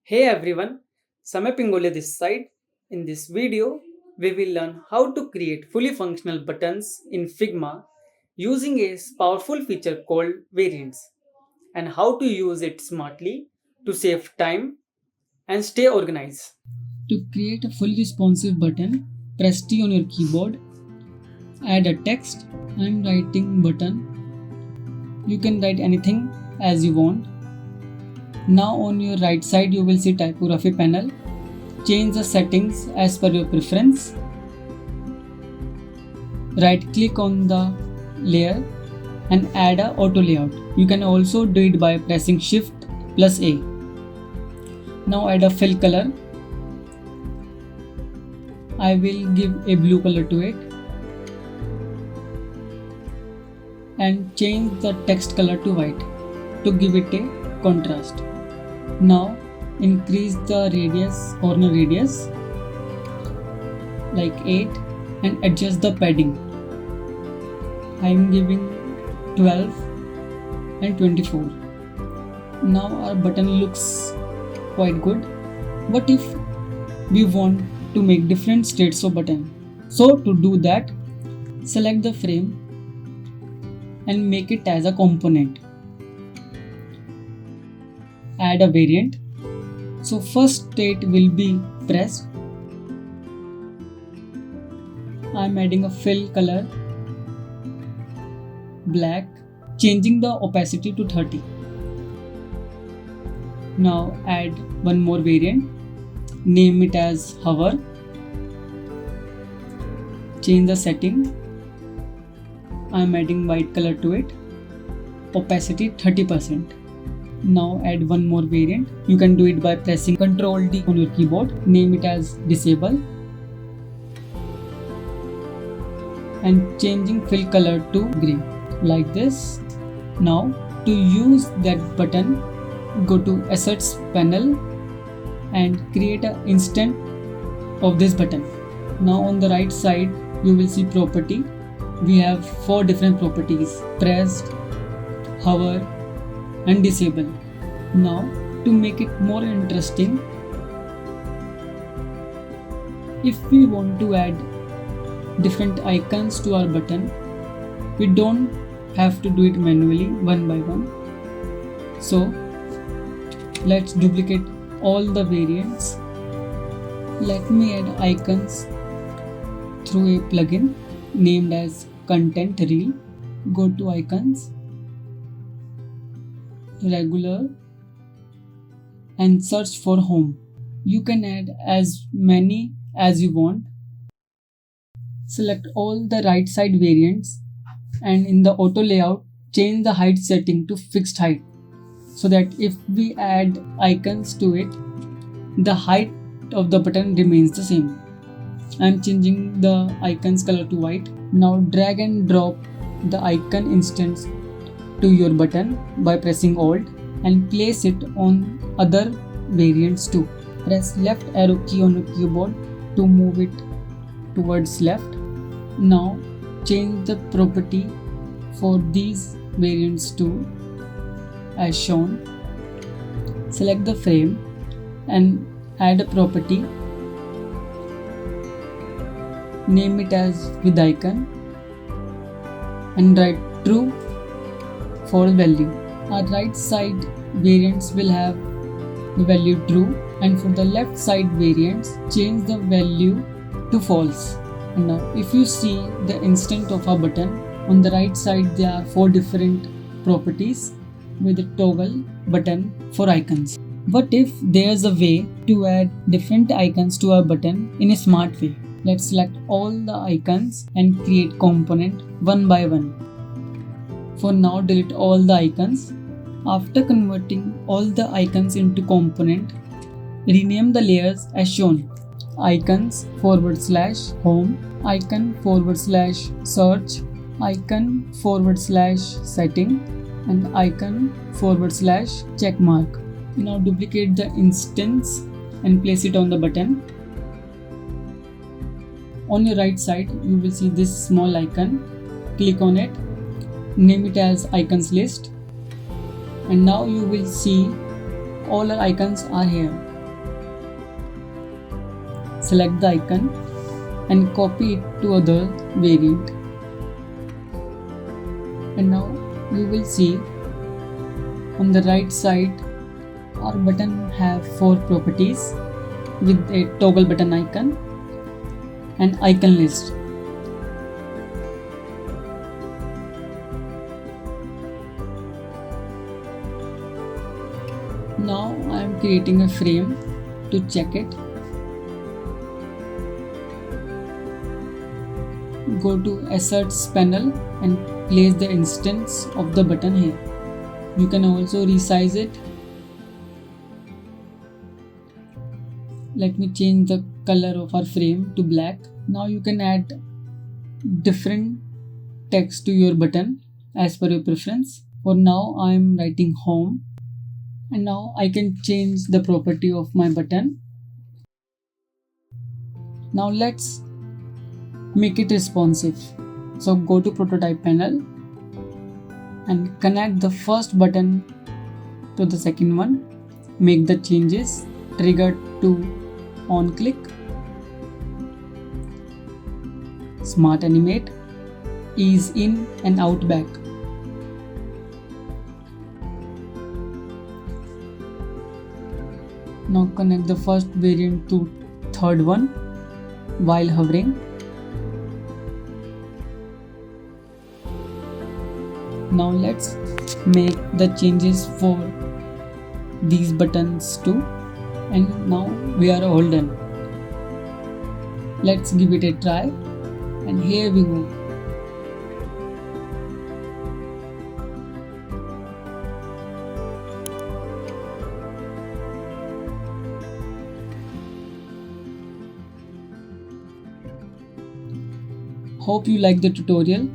Hey everyone, Samay Pingole this side. In this video, we will learn how to create fully functional buttons in Figma using a powerful feature called variants and how to use it smartly to save time and stay organized. To create a fully responsive button, press T on your keyboard, add a text. I'm writing button. You can write anything as you want. Now on your right side you will see typography panel. Change the settings as per your preference. Right click on the layer and add a auto layout. You can also do it by pressing shift plus A. Now add a fill color. I will give a blue color to it and change the text color to white to give it a contrast. Now increase the corner radius like 8 and adjust the padding. I am giving 12 and 24. Now our button looks quite good. What if we want to make different states of button? So to do that, select the frame and make it as a component. Add a variant. So first state will be pressed. I am adding a fill color black, changing the opacity to 30. Now add one more variant, name it as hover. Change the setting. I am adding white color to it, opacity 30%. Now add one more variant. You can do it by pressing Ctrl D on your keyboard. Name it as disable and changing fill color to green like this. Now to use that button, go to assets panel and create an instant of this button. Now on the right side you will see property. We have 4 different properties: pressed, hover and disable. Now to make it more interesting, if we want to add different icons to our button, we don't have to do it manually one by one. So let's duplicate all the variants. Let me add icons through a plugin named as Content Reel. Go to icons, regular and search for home. You can add as many as you want. Select all the right side variants and in the auto layout change the height setting to fixed height so that if we add icons to it, the height of the button remains the same. I am changing the icons color to white. Now drag and drop the icon instance to your button by pressing Alt and place it on other variants too. Press left arrow key on your keyboard to move it towards left. Now change the property for these variants too as shown. Select the frame and add a property. Name it as with icon and write true for value. Our right side variants will have the value true and for the left side variants change the value to false. And now if you see the instant of a button, on the right side there are 4 different properties with a toggle button for icons. What if there's a way to add different icons to our button in a smart way? Let's select all the icons and create component one by one. For now delete all the icons. After converting all the icons into component, rename the layers as shown: icons / home, icon / search, icon / setting and icon / check mark. Now duplicate the instance and place it on the button. On your right side you will see this small icon. Click on it, name it as icons list and now you will see all our icons are here. select the icon and copy it to other variant. And now you will see on the right side our button have 4 properties with a toggle button icon and icon list. Now I am creating a frame to check it. Go to Assets panel and place the instance of the button here. You can also resize it. Let me change the color of our frame to black. Now you can add different text to your button as per your preference. For now I am writing home, and now I can change the property of my button. Now let's make it responsive. So go to prototype panel and connect the first button to the second one. Make the changes. Trigger to on click, smart animate, ease in and out back. Now connect the first variant to third one while hovering. Now let's make the changes for these buttons too, and now we are all done. Let's give it a try, and here we go. Hope you like the tutorial.